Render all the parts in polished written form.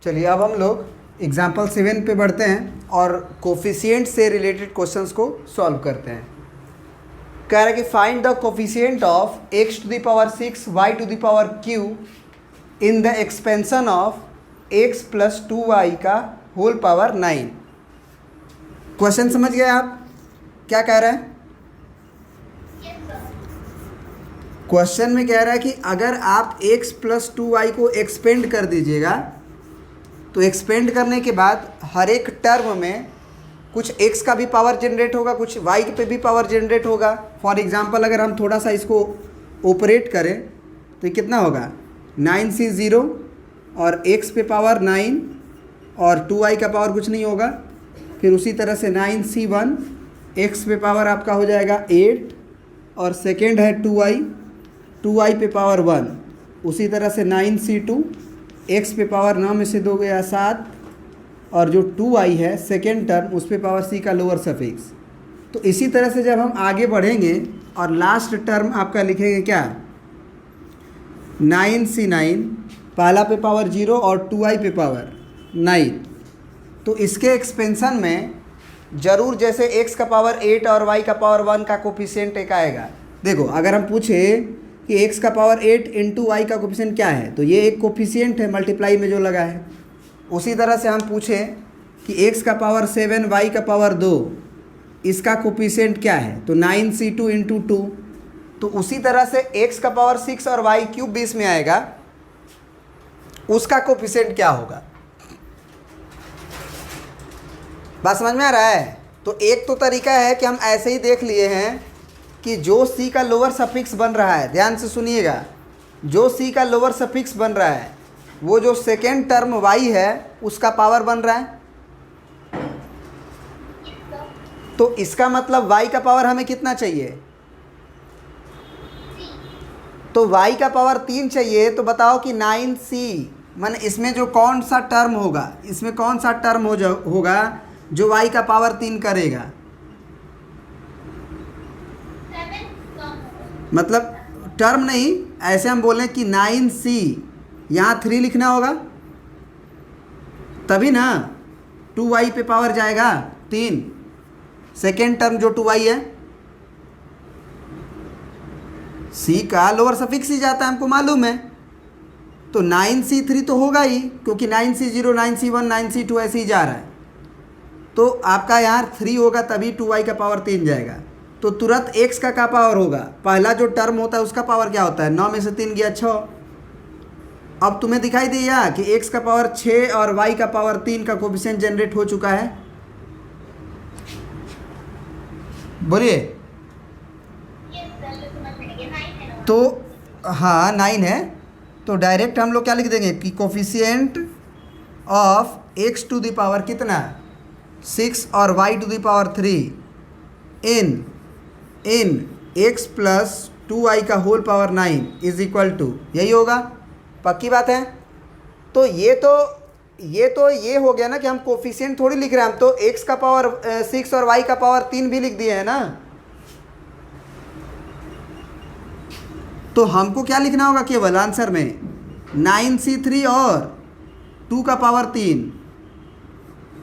चलिए अब हम लोग एग्जाम्पल 7 पे बढ़ते हैं और कोफिशिएंट से रिलेटेड क्वेश्चंस को सॉल्व करते हैं। कह रहा है कि find the coefficient of x⁶ y⁴ in the expansion of x + 2y का होल पावर 9। क्वेश्चन समझ गए आप क्या कह रहा है? क्वेश्चन में कह रहा है कि अगर आप x + 2y को एक्सपेंड कर दीजिएगा तो एक्सपेंड करने के बाद हर एक टर्म में कुछ x का भी पावर जनरेट होगा, कुछ y पे भी पावर जनरेट होगा। फॉर एग्जांपल अगर हम थोड़ा सा इसको ऑपरेट करें तो ये कितना होगा 9c 0 और x पे पावर 9 और 2y का पावर कुछ नहीं होगा। फिर उसी तरह से 9c 1 x पे पावर आपका हो जाएगा 8 और सेकेंड है 2y पे पावर 1। उसी तरह से 9c 2 x पे पावर 9 में से 2 गया 7 और जो 2y है सेकेंड टर्म उस पे पावर c का लोअर सफिक्स। तो इसी तरह से जब हम आगे बढ़ेंगे और लास्ट टर्म आपका लिखेंगे क्या 9c 9 पहला पे पावर 0 और 2y पे पावर 9। तो इसके एक्सपेंशन में ज़रूर जैसे x का पावर 8 और y का पावर 1 का कोफिशिएंट एक आएगा। देखो अगर हम पूछे कि x का पावर 8 इंटू वाई का कोफिशिएंट क्या है तो ये एक कोफिशिएंट है मल्टीप्लाई में जो लगा है। उसी तरह से हम पूछें कि x का पावर 7 y का पावर 2 इसका कोफिशिएंट क्या है तो 9c2 इंटू 2। तो उसी तरह से x का पावर 6 और y³ बीच में आएगा उसका कोफिशिएंट क्या होगा। बात समझ में आ रहा है? तो एक तो तरीका है कि हम ऐसे ही देख लिए हैं कि जो c का लोअर सफिक्स बन रहा है, ध्यान से सुनिएगा, जो c का लोअर सफिक्स बन रहा है वो जो सेकेंड टर्म y है उसका पावर बन रहा है। तो इसका मतलब y का पावर हमें कितना चाहिए तो y का पावर 3 चाहिए। तो बताओ कि 9c माने इसमें जो कौन सा टर्म होगा, इसमें कौन सा टर्म होगा जो y का पावर 3 करेगा। मतलब टर्म नहीं, ऐसे हम बोलें कि 9c यहाँ 3 लिखना होगा तभी ना 2y पे पावर जाएगा 3। सेकेंड टर्म जो 2y है c का लोअर सफिक्स ही जाता है हमको मालूम है। तो 9c 3 तो होगा ही क्योंकि 9c 0 9c 1 9c 2 ऐसे ही जा रहा है। तो आपका यहाँ 3 होगा तभी 2y का पावर 3 जाएगा। तो तुरंत x का पावर होगा, पहला जो टर्म होता है उसका पावर क्या होता है 9 में से 3 गया 6। अब तुम्हें दिखाई दिया कि x का पावर 6 और y का पावर 3 का कोफिशिएंट जनरेट हो चुका है। बोलिए। तो हाँ 9 है तो डायरेक्ट हम लोग क्या लिख देंगे कि coefficient of x to the power कितना 6 और y to the power 3 in x + 2y का whole power 9 is equal to, यही होगा। पक्की बात है? तो ये हो गया ना कि हम कोफिशिएंट थोड़ी लिख रहे हैं, हम तो x का पावर 6 और y का पावर 3 भी लिख दिए हैं ना। तो हमको क्या लिखना होगा केवल आंसर में 9c 3 और 2 का पावर 3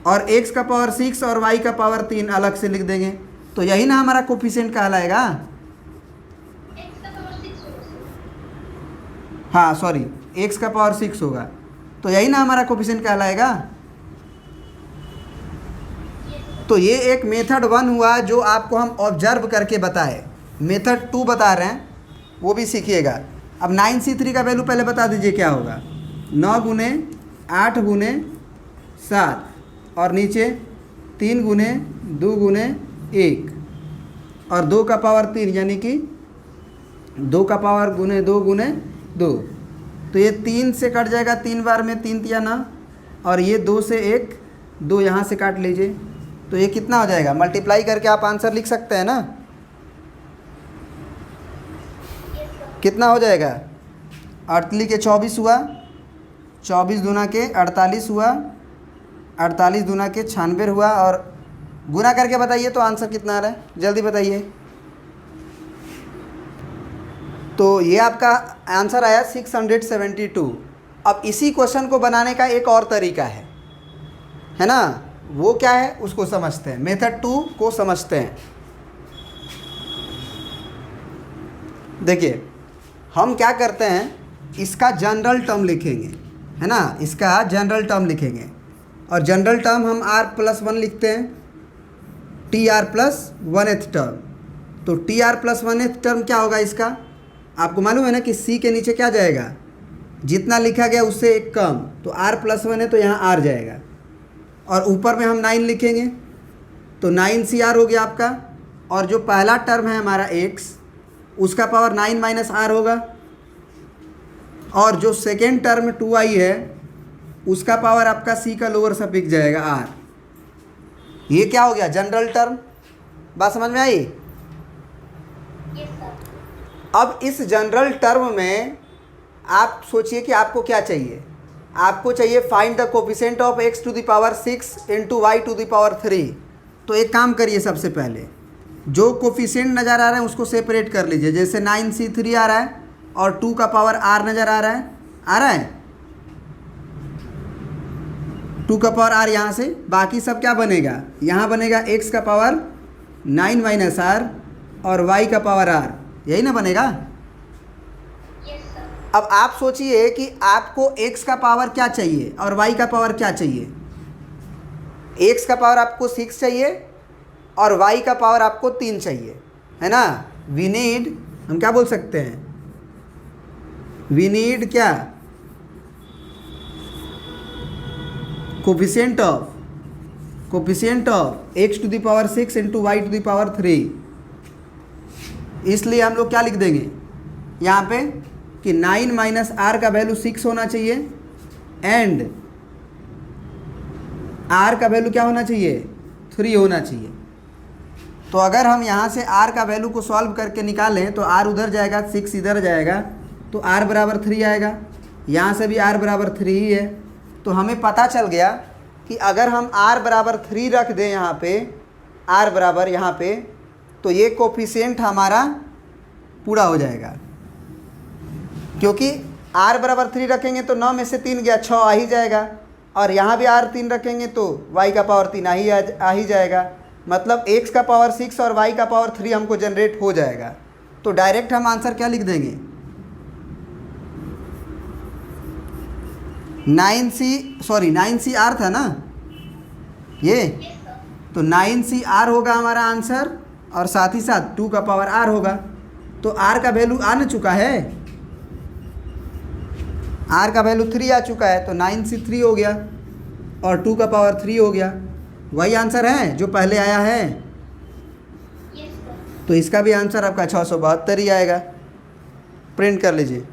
और x का पावर 6 और y का पावर 3 अलग से लिख देंगे। तो यही ना हमारा कोफिशिएंट कहलाएगा। हाँ सॉरी x का पावर 6 होगा तो यही ना हमारा कोफिशिएंट कहलाएगा। तो ये एक मेथड 1 हुआ जो आपको हम ऑब्जर्व करके बताए। मेथड 2 बता रहे हैं वो भी सीखिएगा। अब 9c 3 का वैल्यू पहले बता दीजिए क्या होगा 9 गुने 8 गुने 7 और नीचे 3 गुने 2 गुने 1 और 2 का पावर 3 यानी कि 2 का पावर गुने 2 गुने 2। तो ये 3 से कट जाएगा 3 बार में 3 तिया 9 और ये 2 से 1 2 यहाँ से काट लीजिए। तो ये कितना हो जाएगा मल्टीप्लाई करके आप आंसर लिख सकते हैं ना। कितना हो जाएगा 8 के 24 हुआ, 24 दूना के 48 हुआ, 48 दूना के 96 हुआ और गुना करके बताइए तो आंसर कितना आ रहा है जल्दी बताइए। तो ये आपका आंसर आया 672। अब इसी क्वेश्चन को बनाने का एक और तरीका है ना, वो क्या है उसको समझते हैं, मेथड 2 को समझते हैं। देखिए हम क्या करते हैं, इसका जनरल टर्म लिखेंगे, है ना, इसका जनरल टर्म लिखेंगे, और जनरल टर्म हम r+1 लिखते हैं, TR+1th टर्म। तो TR+1th टर्म क्या होगा इसका, आपको मालूम है ना कि C के नीचे क्या जाएगा, जितना लिखा गया उससे एक कम, तो r+1 है तो यहाँ r जाएगा, और ऊपर में हम 9 लिखेंगे, तो 9CR हो गया आपका, और जो पहला टर्म है हमारा x, उसका पावर 9 - r होगा, और जो सेकेंड टर्म 2i है उसका पावर आपका c का लोअर सफिक्स जाएगा r। ये क्या हो गया, जनरल टर्म। बात समझ में आई। अब इस जनरल टर्म में आप सोचिए कि आपको क्या चाहिए, आपको चाहिए find the coefficient of x⁶ into y⁴। तो एक काम करिए, सबसे पहले जो कोफिशिएंट नज़र आ रहे हैं उसको सेपरेट कर लीजिए। जैसे 9C3 आ रहा है और 2 का पावर r नज़र आ रहा है 2 का पावर r यहाँ से, बाकी सब क्या बनेगा, यहाँ बनेगा x का पावर 9 - r और y का पावर r, यही ना बनेगा। अब आप सोचिए कि आपको x का पावर क्या चाहिए और y का पावर क्या चाहिए। x का पावर आपको 6 चाहिए और y का पावर आपको 3 चाहिए, है ना। वी नीड, हम क्या बोल सकते हैं, वी नीड क्या, coefficient of x⁶ into y⁴। इसलिए हम लोग क्या लिख देंगे यहाँ पे कि 9 - r का वैल्यू 6 होना चाहिए, एंड r का वैल्यू क्या होना चाहिए, 3 होना चाहिए। तो अगर हम यहाँ से r का वैल्यू को सॉल्व करके निकालें तो r उधर जाएगा, 6 इधर जाएगा, तो r बराबर 3 आएगा। यहाँ से भी r बराबर 3 ही है। तो हमें पता चल गया कि अगर हम r बराबर 3 रख दें यहाँ पे, r बराबर यहाँ पे, तो ये कोफिशिएंट हमारा पूरा हो जाएगा, क्योंकि r बराबर 3 रखेंगे तो 9 में से 3 गया, 6 आ ही जाएगा, और यहाँ भी r 3 रखेंगे तो y का पावर 3 आ ही जाएगा। मतलब x का पावर 6 और y का पावर 3 हमको जनरेट हो जाएगा। तो डायरेक्ट हम आंसर क्या लिख देंगे, 9CR था ना ये, तो 9CR होगा हमारा आंसर, और साथ ही साथ 2 का पावर r होगा। तो r का वैल्यू आ न चुका है, r का वैल्यू 3 आ चुका है, तो 9C3 हो गया और 2 का पावर 3 हो गया। वही आंसर है जो पहले आया है। तो इसका भी आंसर आपका 672 ही आएगा। प्रिंट कर लीजिए।